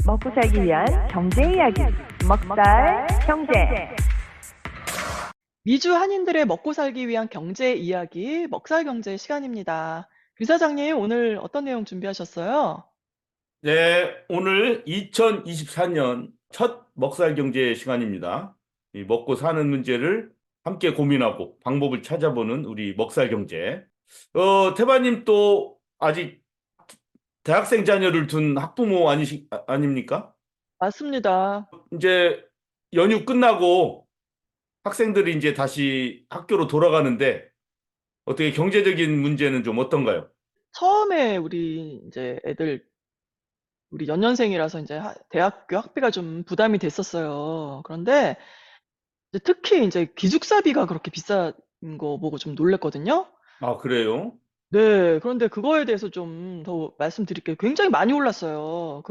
먹고 살기 위한 경제 이야기, 먹살 경제. 미주 한인들의 먹고 살기 위한 경제 이야기, 먹살 경제 시간입니다. 유 사장님, 오늘 어떤 내용 준비하셨어요? 네, 오늘 2024년 첫 먹살 경제 시간입니다. 이 먹고 사는 문제를 함께 고민하고 방법을 찾아보는 우리 먹살 경제. 태바님 또 아직 대학생 자녀를 둔 학부모 아닙니까? 맞습니다. 이제 연휴 끝나고 학생들이 이제 다시 학교로 돌아가는데 어떻게 경제적인 문제는 좀 어떤가요? 처음에 우리 이제 애들, 우리 연년생이라서 이제 대학교 학비가 좀 부담이 됐었어요. 그런데 이제 특히 이제 기숙사비가 그렇게 비싼 거 보고 좀 놀랬거든요. 아, 그래요? 네, 그런데 그거에 대해서 좀 더 말씀드릴게요. 굉장히 많이 올랐어요.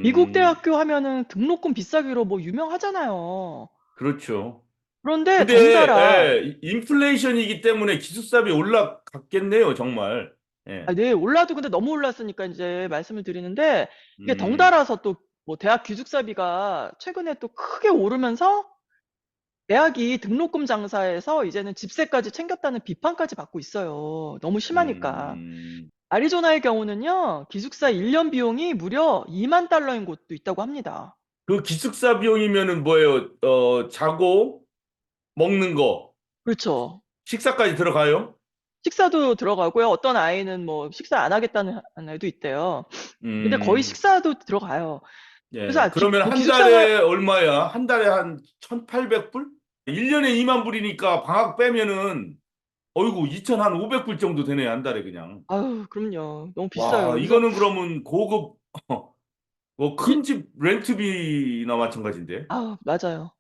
미국 음, 대학교 하면은 등록금 비싸기로 뭐 유명하잖아요. 그렇죠. 그런데 근데 덩달아, 인플레이션이기 때문에 기숙사비 올라갔겠네요, 정말. 예. 네, 올라도 근데 너무 올랐으니까 이제 말씀을 드리는데, 이게 음, 덩달아서 또 뭐 대학 기숙사비가 최근에 또 크게 오르면서 대학이 등록금 장사에서 이제는 집세까지 챙겼다는 비판까지 받고 있어요. 너무 심하니까. 음. 애리조나의 경우는요, 기숙사 1년 비용이 무려 2만 달러인 곳도 있다고 합니다. 그 기숙사 비용이면은 뭐예요? 자고 먹는 거, 그렇죠. 식사까지 들어가요? 식사도 들어가고요. 어떤 아이는 뭐 식사 안 하겠다는 애도 있대요. 근데 거의 음, 식사도 들어가요. 그래서 예. 그러면 그 한 기숙사가, 달에 얼마야? 한 달에 한 1,800불? 1년에 2만 불이니까 방학 빼면은 어이구 2,500불 정도 되네, 한 달에 그냥. 아유, 그럼요. 너무 비싸요. 와, 그래서, 이거는 그러면 고급 뭐 기, 큰 집 렌트비나 마찬가지인데. 아, 맞아요.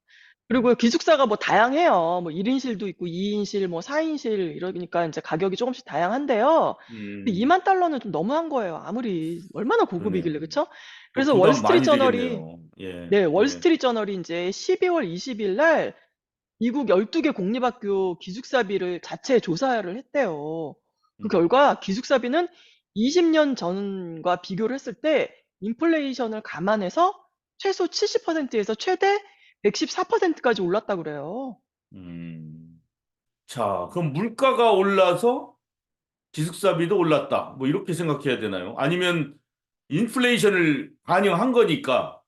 그리고 기숙사가 뭐 다양해요. 뭐 1인실도 있고 2인실, 뭐 4인실 이러니까 이제 가격이 조금씩 다양한데요. 근데 음, 2만 달러는 좀 너무한 거예요. 아무리 얼마나 그러네요. 고급이길래, 그쵸? 그 그래서 부담 월스트리트 많이 저널이 되겠네요. 예, 네, 예. 월스트리트 저널이 이제 12월 20일 날 미국 12개 공립학교 기숙사비를 자체 조사를 했대요. 그 음. 결과 기숙사비는 20년 전과 비교를 했을 때 인플레이션을 감안해서 최소 70%에서 최대 114%까지 올랐다 그래요. 음. 자, 그럼 물가가 올라서 기숙사비도 올랐다. 뭐 이렇게 생각해야 되나요? 아니면 인플레이션을 반영한 거니까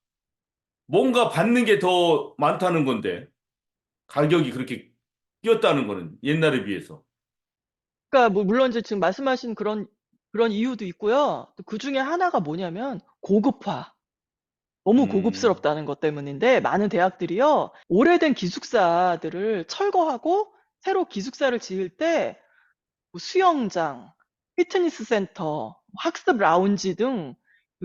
뭔가 받는 게 더 많다는 건데 가격이 그렇게 뛰었다는 거는 옛날에 비해서. 그러니까 뭐 물론 이제 지금 말씀하신 그런 이유도 있고요. 또 그 중에 하나가 뭐냐면 고급화. 너무 음, 고급스럽다는 것 때문인데 많은 대학들이요. 오래된 기숙사들을 철거하고 새로 기숙사를 지을 때 뭐 수영장, 피트니스 센터, 학습 라운지 등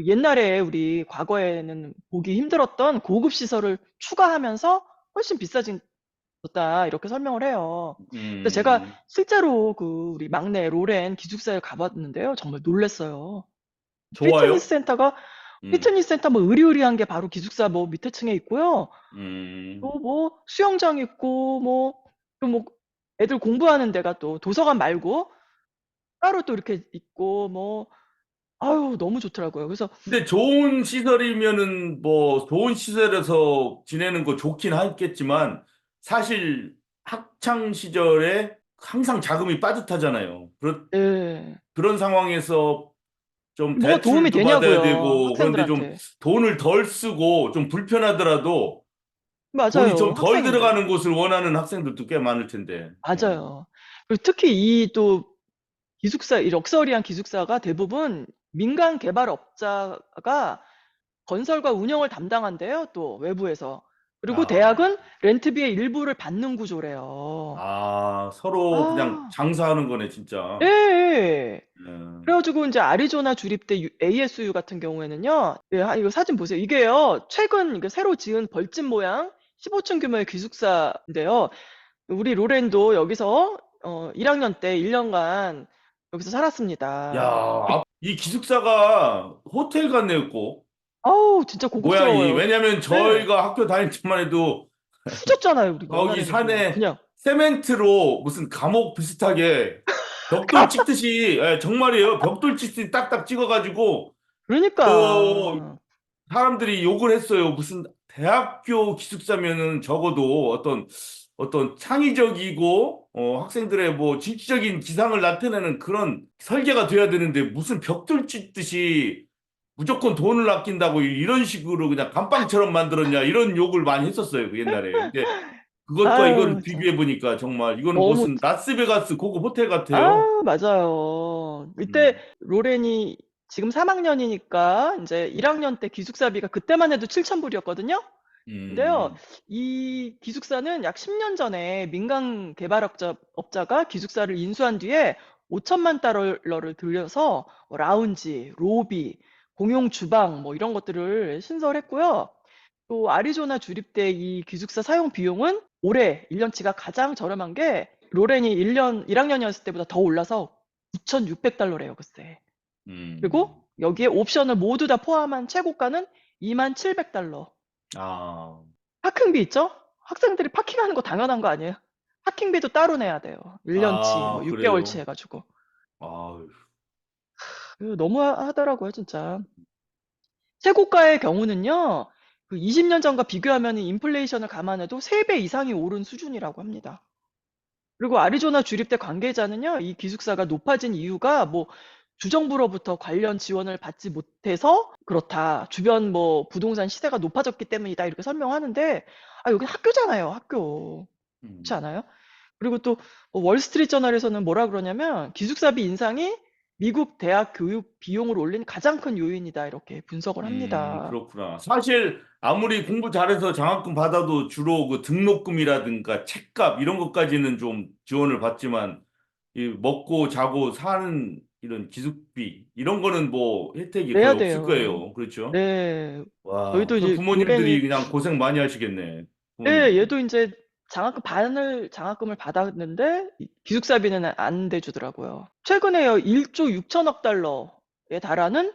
옛날에 우리 과거에는 보기 힘들었던 고급 시설을 추가하면서 훨씬 비싸졌다 이렇게 설명을 해요. 근데 제가 음, 실제로 우리 막내 로렌 기숙사에 가봤는데요. 정말 놀랐어요. 피트니스 좋아요? 센터가 음, 피트니스 센터 뭐 의리의리한 게 바로 기숙사 뭐 밑에 층에 있고요. 음. 또 뭐 수영장 있고 또 뭐 애들 공부하는 데가 또 도서관 말고 따로 또 이렇게 있고 뭐 아유 너무 좋더라고요. 그래서 근데 좋은 시설이면은 뭐 좋은 시설에서 지내는 거 좋긴 하겠지만 사실 학창 시절에 항상 자금이 빠듯하잖아요. 예. 그런 상황에서 좀 뭐가 도움이 대출도 받아야 되냐고요, 되고 그런데 좀 학생들한테. 돈을 덜 쓰고 좀 불편하더라도 돈이 좀 맞아요. 덜 학생인데. 들어가는 곳을 원하는 학생들도 꽤 많을 텐데. 예. 맞아요. 그리고 특히 이 또 기숙사, 이 럭셔리한 기숙사가 대부분 민간 개발업자가 건설과 운영을 담당한대요, 또 외부에서. 그리고 아, 대학은 렌트비의 일부를 받는 구조래요. 서로 그냥 아, 장사하는 거네, 예, 진짜. 예. 예. 그래가지고 이제 아리조나 주립대 ASU 같은 경우에는요, 예, 이거 사진 보세요. 이게요, 최근 이게 새로 지은 벌집 모양 15층 규모의 기숙사인데요. 우리 로렌도 여기서 1학년 때 1년간 여기서 야, 살았습니다. 이 기숙사가 호텔 같네요, 꼭. 아우, 진짜 모양이. 고급스러워요. 왜냐면 네, 저희가 학교 다닐 때만 해도 후졌잖아요, 우리 거기 옛날에는 뭐. 산에 그냥. 세멘트로 무슨 감옥 비슷하게 벽돌 찍듯이, 정말이에요. 벽돌 찍듯이 딱딱 찍어가지고, 그 그러니까. 사람들이 욕을 했어요. 무슨 대학교 기숙사면은 적어도 어떤 창의적이고 학생들의 뭐 진취적인 기상을 나타내는 그런 설계가 돼야 되는데 무슨 벽돌 찢듯이 무조건 돈을 아낀다고 이런 식으로 그냥 감방처럼 만들었냐 이런 욕을 많이 했었어요. 그 옛날에. 근데 그것과 이거를 아유, 참. 비교해 보니까 정말 이거는 너무, 무슨 라스베가스 고급 호텔 같아요. 아, 맞아요. 이때 음. 로렌이 지금 3학년이니까 이제 1학년 때 기숙사비가 그때만 해도 7,000불이었거든요. 근데요, 음. 이 기숙사는 약 10년 전에 민간 개발업자가 기숙사를 인수한 뒤에 5천만 달러를 들여서 라운지, 로비, 공용 주방 뭐 이런 것들을 신설했고요. 또 아리조나 주립대 이 기숙사 사용 비용은 올해 1년치가 가장 저렴한 게 로렌이 1학년이었을 때보다 더 올라서 9,600달러래요, 글쎄. 음. 그리고 여기에 옵션을 모두 다 포함한 최고가는 2700달러. 아. 파킹비 있죠? 학생들이 파킹하는 거 당연한 거 아니에요? 파킹비도 따로 내야 돼요. 1년치, 뭐 아, 6개월치 그래요. 해가지고. 아, 너무 하더라고요, 진짜. 최고가의 경우는요, 그 20년 전과 비교하면 인플레이션을 감안해도 3배 이상이 오른 수준이라고 합니다. 그리고 아리조나 주립대 관계자는요, 이 기숙사가 높아진 이유가 뭐 주정부로부터 관련 지원을 받지 못해서 그렇다. 주변 뭐 부동산 시세가 높아졌기 때문이다. 이렇게 설명하는데, 아, 여기 학교잖아요, 학교. 그렇지 음. 않아요? 그리고 또 월스트리트 저널에서는 뭐라 그러냐면 기숙사비 인상이 미국 대학 교육 비용을 올린 가장 큰 요인이다. 이렇게 분석을 합니다. 그렇구나. 사실 아무리 공부 잘해서 장학금 받아도 주로 그 등록금이라든가 책값 이런 것까지는 좀 지원을 받지만 이 먹고 자고 사는 이런 기숙비 이런 거는 뭐 혜택이 내야 거의 없을 돼요. 거예요. 그렇죠? 네. 와, 저희도 그 이제 부모님들이 로렌이 그냥 고생 많이 하시겠네. 예, 부모님들이. 얘도 이제 장학금을 받았는데 기숙사비는 안 대주더라고요. 최근에요, 1조 6천억 달러에 달하는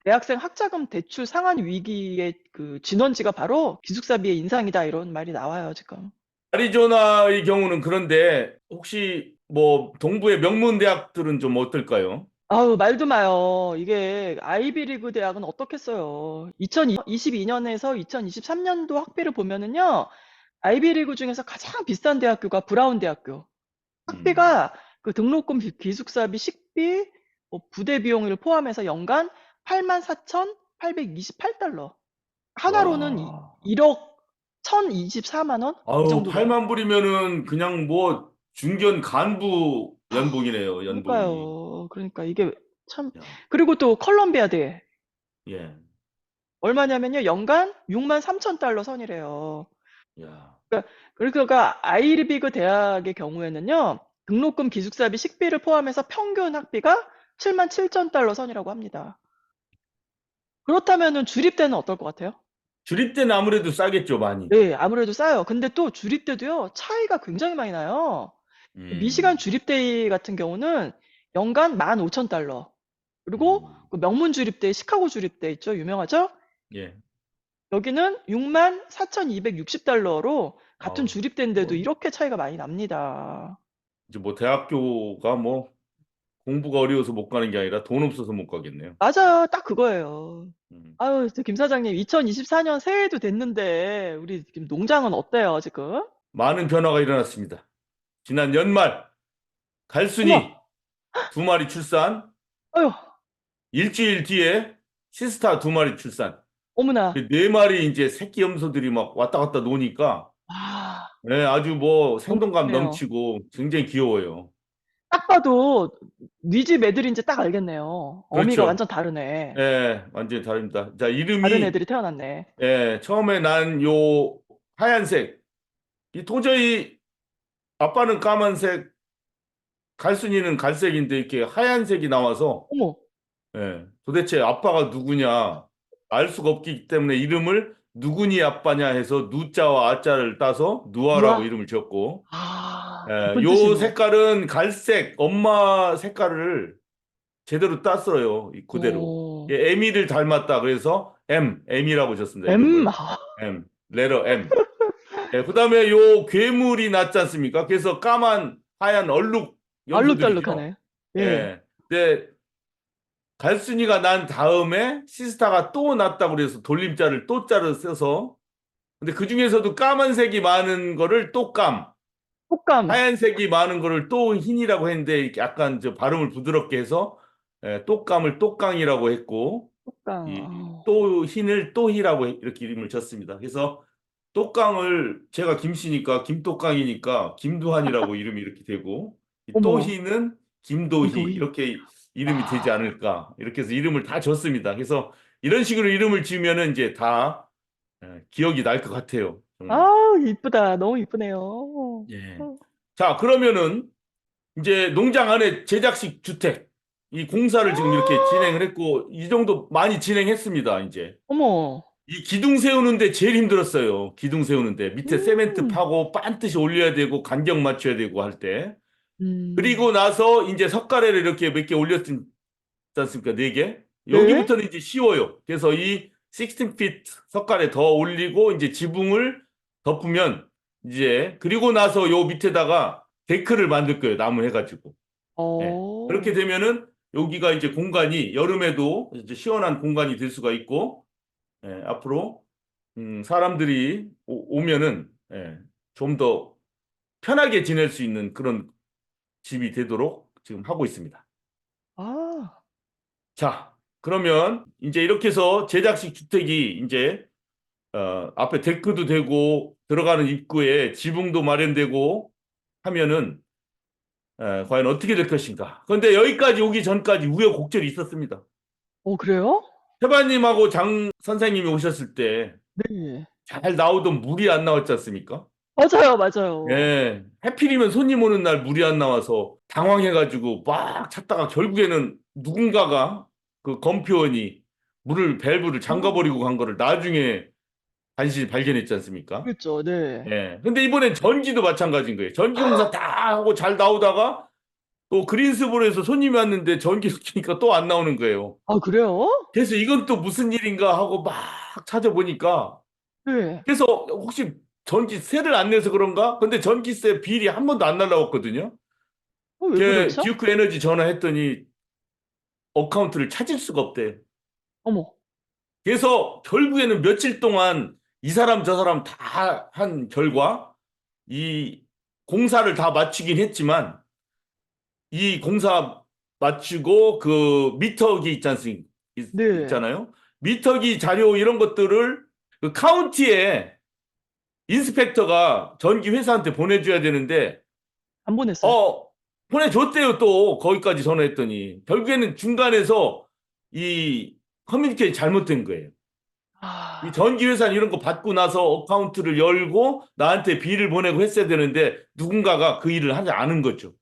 대학생 학자금 대출 상환 위기의 그 진원지가 바로 기숙사비의 인상이다 이런 말이 나와요, 지금. 애리조나의 경우는 그런데 혹시 뭐 동부의 명문 대학들은 좀 어떨까요? 아우, 말도 마요. 이게 아이비리그 대학은 어떻겠어요. 2022년에서 2023년도 학비를 보면은요, 아이비리그 중에서 가장 비싼 대학교가 브라운 대학교. 음. 학비가 그 등록금, 기숙사비, 식비, 뭐 부대 비용을 포함해서 연간 84,828달러. 하나로는 와. 1억 1,024만 원? 이 아우, 정도 돼요. 8만 불이면은 그냥 뭐 중견 간부 연봉이네요, 연봉이. 그러니까요. 그러니까 이게 참. 야, 그리고 또 컬럼비아대 예, 얼마냐면요, 연간 63,000달러 선이래요. 야, 그러니까 아이비리그 대학의 경우에는요, 등록금, 기숙사비, 식비를 포함해서 평균 학비가 77,000달러 선이라고 합니다. 그렇다면은 주립대는 어떨 것 같아요? 주립 때는 아무래도 싸겠죠, 많이. 네, 아무래도 싸요. 근데 또 주립대도요, 차이가 굉장히 많이 나요. 미시간 음, 주립대 같은 경우는 연간 15,000달러. 그리고 음, 그 명문 주립대, 시카고 주립대 있죠? 유명하죠? 예. 여기는 64,260달러로 같은 아우, 주립대인데도 뭐, 이렇게 차이가 많이 납니다. 이제 뭐 대학교가 뭐 공부가 어려워서 못 가는 게 아니라 돈 없어서 못 가겠네요. 맞아요. 딱 그거예요. 음. 아유, 김 사장님, 2024년 새해도 됐는데, 우리 지금 농장은 어때요, 지금? 많은 변화가 일어났습니다. 지난 연말, 갈순이 어머, 2마리 출산, 아유, 일주일 뒤에 시스타 2마리 출산. 어머나. 4마리 이제 새끼 염소들이 막 왔다 갔다 노니까 아, 네, 아주 뭐 너무 생동감 좋네요. 넘치고 굉장히 귀여워요. 딱 봐도 네 집 애들인지 딱 알겠네요. 어미가 완전 그렇죠. 다르네. 예, 완전히 다릅니다. 자, 다른 이름이 애들이 태어났네. 처음에 난 요 하얀색. 이 도저히 아빠는 까만색, 갈순이는 갈색인데 이렇게 하얀색이 나와서 어머, 도대체 아빠가 누구냐 알 수가 없기 때문에 이름을 누구니 아빠냐 해서 누자와 아자를 따서 누아라고 누아? 이름을 지었고 깊은 요 뜻이네. 색깔은 갈색 엄마 색깔을 제대로 땄어요. 이 그대로. 오, 에미를 닮았다. 그래서 M이라고 줬습니다. M, 이름을. 레터 M. 예, 그다음에 요 괴물이 났지 않습니까? 그래서 까만 하얀 얼룩 염소들이죠. 알록달록하네. 예. 예. 근데 갈순이가 난 다음에 시스타가 또 났다고 그래서 돌림자를 또 자를 써서 근데 그 중에서도 까만색이 많은 거를 또감, 촉감. 하얀색이 많은 거를 또 흰이라고 했는데 약간 저 발음을 부드럽게 해서 또감을 또깡이라고 했고 촉감. 이 또 흰을 또희라고 이렇게 이름을 졌습니다. 그래서 또깡을 제가 김씨니까 김또깡이니까 김두한이라고 이름이 이렇게 되고 이 어머, 또희는 김도희 김도희. 이렇게 이름이 되지 아, 않을까 이렇게 해서 이름을 다 줬습니다. 그래서 이런 식으로 이름을 지으면은 이제 다 기억이 날 것 같아요. 정말. 아, 이쁘다. 너무 이쁘네요. 예. 자, 그러면은 이제 농장 안에 제작식 주택 이 공사를 지금 이렇게 진행을 했고 이 정도 많이 진행했습니다. 이제 어머, 이 기둥 세우는데 제일 힘들었어요. 기둥 세우는데 밑에 세멘트 음, 파고 반드시 올려야 되고 간격 맞춰야 되고 할 때. 음, 그리고 나서 이제 석가래를 이렇게 몇 개 올렸지 않습니까? 네 개. 네? 여기부터는 이제 쉬워요. 그래서 이 16피트 석가래 더 올리고 이제 지붕을 덮으면 이제 그리고 나서 요 밑에다가 데크를 만들 거예요. 나무 해가지고. 예. 그렇게 어, 되면은 여기가 이제 공간이 여름에도 이제 시원한 공간이 될 수가 있고 예, 앞으로 사람들이 오면은 예, 좀 더 편하게 지낼 수 있는 그런 집이 되도록 지금 하고 있습니다. 아, 자, 그러면 이제 이렇게 해서 제작식 주택이 이제 앞에 데크도 되고 들어가는 입구에 지붕도 마련되고 하면은 과연 어떻게 될 것인가? 그런데 여기까지 오기 전까지 우여곡절이 있었습니다. 그래요? 태바님하고 장 선생님이 오셨을 때 네. 잘 나오던 물이 안 나왔지 않습니까? 맞아요, 맞아요. 예. 하필이면 손님 오는 날 물이 안 나와서 당황해가지고 막 찾다가 결국에는 누군가가 그 검표원이 물을 밸브를 잠가버리고 간 거를 나중에 간신히 발견했지 않습니까? 그랬죠, 네. 예. 근데 이번엔 전기도 마찬가지인 거예요. 전기 공사 다 하고 잘 나오다가 또 그린스볼에서 손님이 왔는데 전기를 켜니까 또 안 나오는 거예요. 아, 그래요? 그래서 이건 또 무슨 일인가 하고 막 찾아보니까 네. 그래서 혹시 전기세를 안 내서 그런가? 근데 전기세 비일이 한 번도 안 날라왔거든요. 왜 그렇죠? 듀크 에너지 전화했더니 어카운트를 찾을 수가 없대. 어머, 그래서 결국에는 며칠 동안 이 사람 저 사람 다 한 결과 이 공사를 다 마치긴 했지만 이 공사 마치고 그 미터기 네. 있잖아요. 미터기 자료 이런 것들을 그 카운티에 인스펙터가 전기 회사한테 보내줘야 되는데 안 보냈어요. 어 보내줬대요. 또 거기까지 전화했더니 결국에는 중간에서 이 커뮤니케이션이 잘못된 거예요. 이 아, 전기 회사는 이런 거 받고 나서 어카운트를 열고 나한테 비를 보내고 했어야 되는데 누군가가 그 일을 하지 않은 거죠.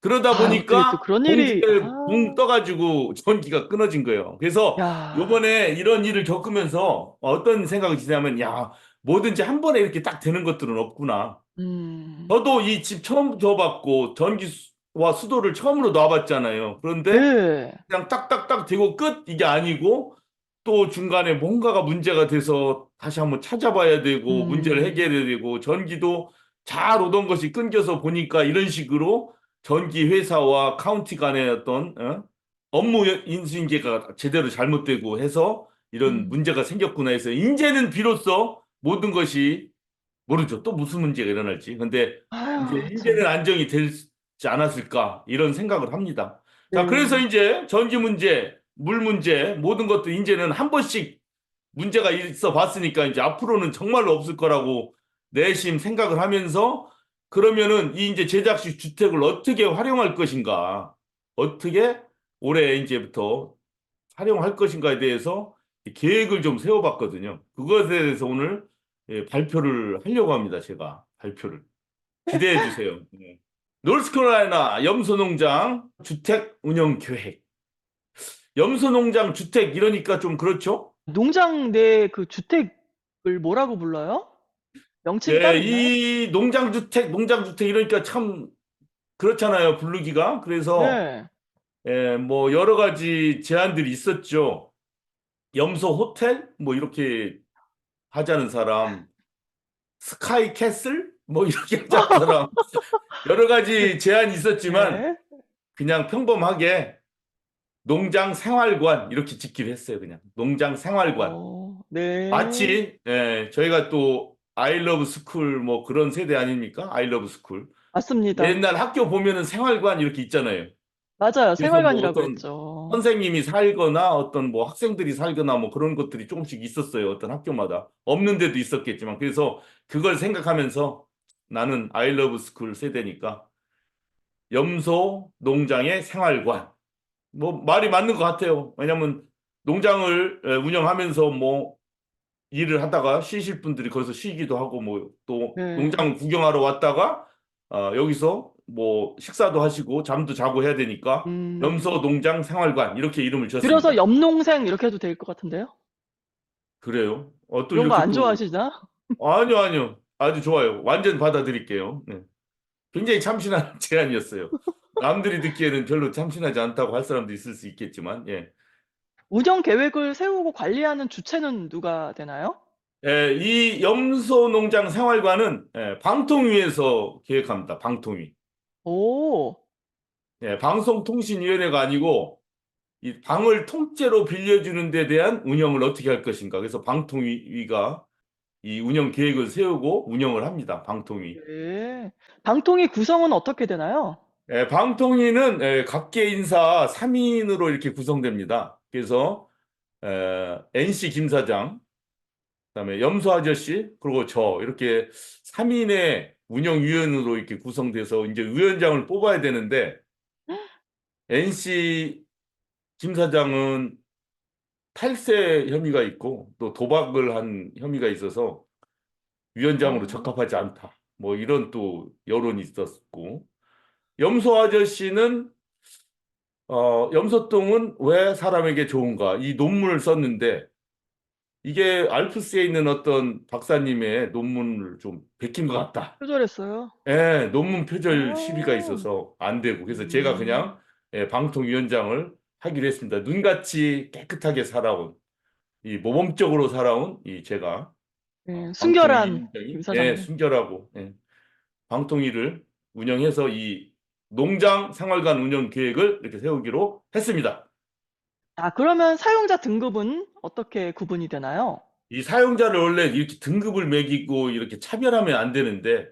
그러다 아, 어떻게 또 보니까 그런 일이, 공중에 붕 떠가지고 전기가 끊어진 거예요. 그래서 야, 요번에 이런 일을 겪으면서 어떤 생각이 드냐면 야 뭐든지 한 번에 이렇게 딱 되는 것들은 없구나. 음, 저도 이 집 처음 줘봤고 전기와 수도를 처음으로 놔봤잖아요. 그런데 네. 그냥 딱딱딱 되고 끝 이게 아니고 또 중간에 뭔가가 문제가 돼서 다시 한번 찾아봐야 되고 문제를 음, 해결해야 되고 전기도 잘 오던 것이 끊겨서 보니까 이런 식으로 전기 회사와 카운티 간의 어떤 업무 인수인계가 제대로 잘못되고 해서 이런 음. 문제가 생겼구나 해서 이제는 비로소 모든 것이 모르죠. 또 무슨 문제가 일어날지. 근데 아유, 이제는 참. 안정이 되지 않았을까 이런 생각을 합니다. 자, 그래서 네. 이제 전기 문제, 물 문제, 모든 것도 이제는 한 번씩 문제가 있어 봤으니까 이제 앞으로는 정말로 없을 거라고 내심 생각을 하면서 그러면은 이 이제 제작식 주택을 어떻게 활용할 것인가, 어떻게 올해 이제부터 활용할 것인가에 대해서 계획을 좀 세워봤거든요. 그것에 대해서 오늘 발표를 하려고 합니다. 제가 발표를. 기대해 주세요. 네. 노스캐롤라이나 염소농장 주택 운영 계획. 염소농장 주택 이러니까 좀 그렇죠? 농장 내 그 주택을 뭐라고 불러요? 명칭이 예, 따로 있나요? 이 농장주택 이러니까 참 그렇잖아요. 부르기가. 그래서 네. 뭐 여러 가지 제안들이 있었죠. 염소 호텔 뭐 이렇게 하자는 사람, 스카이 캐슬 뭐 이렇게 하자는 사람 여러 가지 제안이 있었지만 네. 그냥 평범하게 농장 생활관 이렇게 짓기로 했어요. 그냥 농장 생활관. 네. 마치 저희가 또 아이러브 스쿨 뭐 그런 세대 아닙니까? 아이러브 스쿨. 맞습니다. 옛날 학교 보면은 생활관 이렇게 있잖아요. 맞아요. 그래서 뭐 생활관이라고 어떤 그랬죠. 선생님이 살거나 어떤 뭐 학생들이 살거나 뭐 그런 것들이 조금씩 있었어요. 어떤 학교마다. 없는 데도 있었겠지만. 그래서 그걸 생각하면서 나는 아이러브 스쿨 세대니까 염소 농장의 생활관. 뭐 말이 맞는 것 같아요. 왜냐면 농장을 운영하면서 뭐 일을 하다가 쉬실 분들이 거기서 쉬기도 하고 뭐 또 네. 농장 구경하러 왔다가 여기서 뭐 식사도 하시고 잠도 자고 해야 되니까 염소 음. 농장 생활관 이렇게 이름을 줄여서 지었습니다. 염농생 이렇게 해도 될 것 같은데요? 그래요? 또 이런 거 이렇게 안 또 좋아하시나? 아니요, 아니요. 아주 좋아요. 완전 받아들일게요. 네. 굉장히 참신한 제안이었어요. 남들이 듣기에는 별로 참신하지 않다고 할 사람도 있을 수 있겠지만 예. 운영 계획을 세우고 관리하는 주체는 누가 되나요? 이 염소 농장 생활관은 방통위에서 계획합니다. 방통위. 오. 방송통신위원회가 아니고 이 방을 통째로 빌려주는 데 대한 운영을 어떻게 할 것인가. 그래서 방통위가 이 운영 계획을 세우고 운영을 합니다. 방통위. 네. 방통위 구성은 어떻게 되나요? 방통위는 각계 인사 3인으로 이렇게 구성됩니다. 그래서 NC 김 사장, 그다음에 염소 아저씨, 그리고 저 이렇게 3인의 운영위원으로 이렇게 구성돼서 이제 위원장을 뽑아야 되는데 NC 김 사장은 탈세 혐의가 있고 또 도박을 한 혐의가 있어서 위원장으로 어. 적합하지 않다. 뭐 이런 또 여론이 있었고 염소 아저씨는 염소똥은 왜 사람에게 좋은가 이 논문을 썼는데 이게 알프스에 있는 어떤 박사님의 논문을 좀 베낀 것 같다. 표절했어요? 논문 표절 시비가 어. 있어서 안 되고 그래서 제가 음. 그냥 방통위원장을 하기로 했습니다. 눈같이 깨끗하게 살아온 이 모범적으로 살아온 이 제가 예. 순결한 김 방통위원장이 사장님. 순결하고 방통위를 운영해서 이 농장 생활관 운영 계획을 이렇게 세우기로 했습니다. 아 그러면 사용자 등급은 어떻게 구분이 되나요? 이 사용자를 원래 이렇게 등급을 매기고 이렇게 차별하면 안 되는데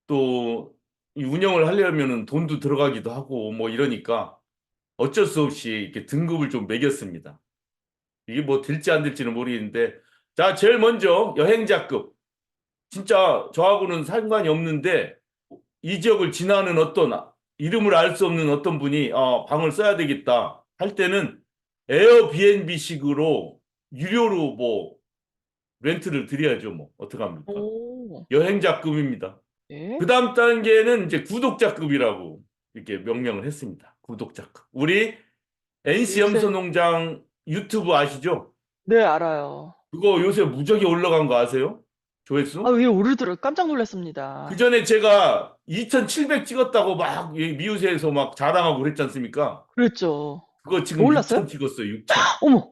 또 이 운영을 하려면은 돈도 들어가기도 하고 뭐 이러니까 어쩔 수 없이 이렇게 등급을 좀 매겼습니다. 이게 뭐 될지 안 될지는 모르겠는데 자, 제일 먼저 여행자급. 진짜 저하고는 상관이 없는데 이 지역을 지나는 어떤 이름을 알 수 없는 어떤 분이 방을 써야 되겠다 할 때는 에어비앤비식으로 유료로 뭐 렌트를 드려야죠. 뭐 어떡합니까? 오. 여행자급입니다. 네. 그 다음 단계는 이제 구독자급이라고 이렇게 명명을 했습니다. 구독자급. 우리 NC 요새 염소농장 유튜브 아시죠? 네 알아요. 그거 요새 무지하게 올라간 거 아세요? 아 조회수? 위에 오르더라 깜짝 그 놀랐습니다. 전에 제가 2,700 찍었다고 막 미우새에서 막 자랑하고 그랬지 않습니까? 그랬죠. 그거 지금 올랐어요? 6,000 찍었어요. 6,000. 어머.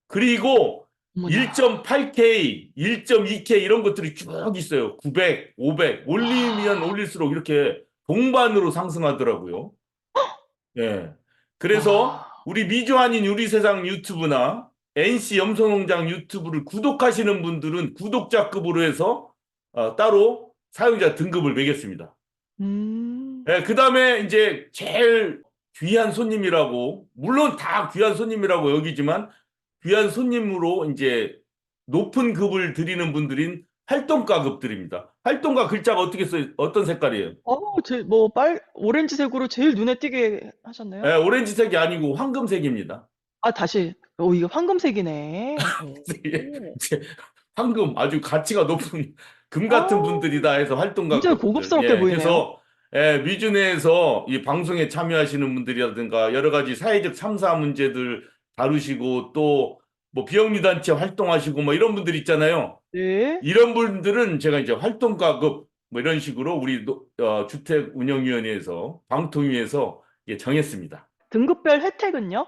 그리고 어머나. 1.8K, 1.2K 이런 것들이 쭉 있어요. 900, 500 올리면 와. 올릴수록 이렇게 동반으로 상승하더라고요. 예. 그래서 와. 우리 미주 아닌 우리 세상 유튜브나 NC 염소농장 유튜브를 구독하시는 분들은 구독자급으로 해서 따로 사용자 등급을 매겼습니다. 음. 그 다음에 이제 제일 귀한 손님이라고, 물론 다 귀한 손님이라고 여기지만 귀한 손님으로 이제 높은 급을 드리는 분들인 활동가급들입니다. 활동가 글자가 어떻게 써요? 어떤 색깔이에요? 제 뭐 오렌지색으로 제일 눈에 띄게 하셨네요. 오렌지색이 아니고 황금색입니다. 아 다시. 이거 황금색이네. 오. 이제 황금 아주 가치가 높은 금 같은 아 분들이다 해서 굉장히 활동가급들. 고급스럽게 보이네요. 그래서 미주 내에서 이 방송에 참여하시는 분들이라든가 여러 가지 사회적 참사 문제들 다루시고 또 뭐 비영리단체 활동하시고 뭐 이런 분들 있잖아요. 네. 이런 분들은 제가 이제 활동가급 뭐 이런 식으로 우리 주택운영위원회에서 방통위에서 정했습니다. 등급별 혜택은요?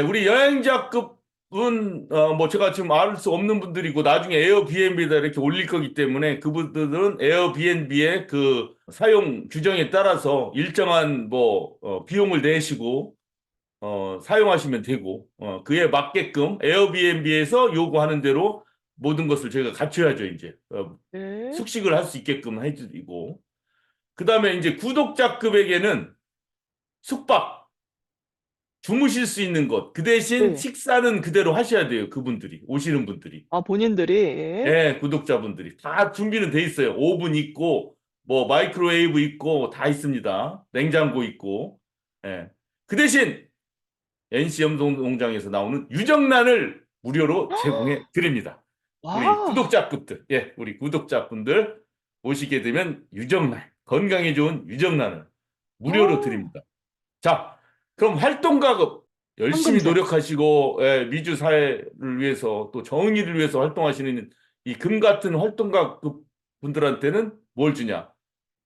우리 여행자급은 뭐 제가 지금 알 수 없는 분들이고 나중에 에어비앤비에다 이렇게 올릴 거기 때문에 그분들은 에어비앤비의 그 사용 규정에 따라서 일정한 뭐 비용을 내시고 사용하시면 되고, 그에 맞게끔 에어비앤비에서 요구하는 대로 모든 것을 저희가 갖춰야죠, 이제. 네. 숙식을 할 수 있게끔 해드리고. 그 다음에 이제 구독자급에게는 숙박, 주무실 수 있는 것, 그 대신 네. 식사는 그대로 하셔야 돼요, 그분들이, 오시는 분들이. 아, 본인들이. 예, 구독자분들이. 다 준비는 돼 있어요. 오븐 있고, 뭐, 마이크로웨이브 있고, 다 있습니다. 냉장고 있고. 예. 그 대신 NC 염동농장에서 나오는 유정란을 무료로 제공해 드립니다. 우리 와. 구독자급들, 예, 우리 구독자분들 오시게 되면 유정란, 건강에 좋은 유정란을 무료로 아, 드립니다. 자, 그럼 활동가급 열심히 황금색. 노력하시고 예, 미주 사회를 위해서 또 정의를 위해서 활동하시는 이 금 같은 활동가급 분들한테는 뭘 주냐?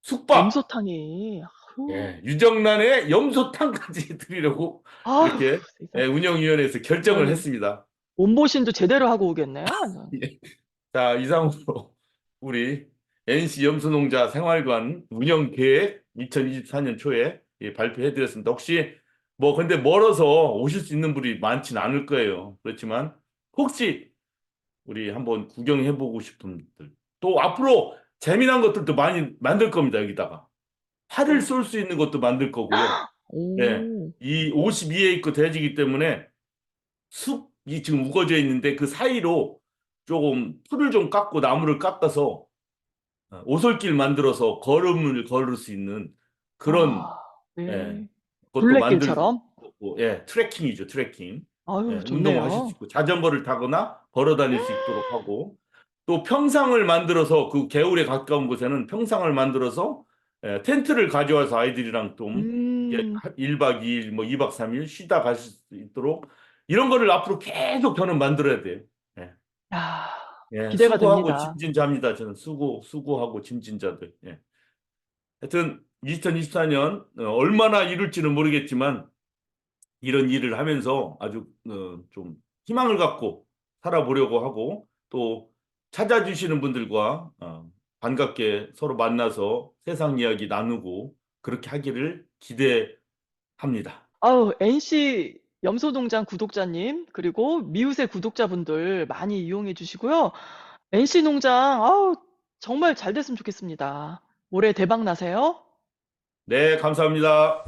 숙박, 염소탕이. 아유. 예, 유정란에 염소탕까지 드리려고 아유, 이렇게 세상. 예, 운영위원회에서 결정을 아유, 했습니다. 몸보신도 제대로 하고 오겠네요. 완전. 예. 자, 이상으로 우리 NC 염소농자 생활관 운영 계획 2024년 초에 예, 발표해드렸습니다. 혹시 뭐 근데 멀어서 오실 수 있는 분이 많지는 않을 거예요. 그렇지만 혹시 우리 한번 구경해보고 싶은 분들 또 앞으로 재미난 것들도 많이 만들 겁니다. 여기다가 활을 네. 쏠 수 있는 것도 만들 거고요. 네, 오. 이 52에이크 대지기 때문에 숲이 지금 우거져 있는데 그 사이로 조금 풀을 좀 깎고 나무를 깎아서 오솔길 만들어서 걸음을 걸을 수 있는 그런 아, 예, 네. 것도 만들 둘레길처럼? 고 예, 트레킹이죠, 트레킹. 예, 아유, 운동을 하실 수 좋네요. 있고 자전거를 타거나 걸어 다닐 수 있도록 하고 또 평상을 만들어서 그 개울에 가까운 곳에는 평상을 만들어서 텐트를 가져와서 아이들이랑 좀 예, 음. 1박 2일, 뭐 2박 3일 쉬다 가실 수 있도록 이런 거를 앞으로 계속 저는 만들어야 돼요. 예. 야, 예, 기대가 수고하고 됩니다. 짐진자입니다. 저는 수고하고 짐진자들. 예. 하여튼 2024년 얼마나 이룰지는 모르겠지만 이런 일을 하면서 아주 좀 희망을 갖고 살아보려고 하고 또 찾아주시는 분들과 반갑게 서로 만나서 세상 이야기 나누고 그렇게 하기를 기대합니다. 아우, NC 염소동장 구독자님, 그리고 미우새 구독자분들 많이 이용해 주시고요. NC 농장, 아우, 정말 잘 됐으면 좋겠습니다. 올해 대박 나세요. 네, 감사합니다.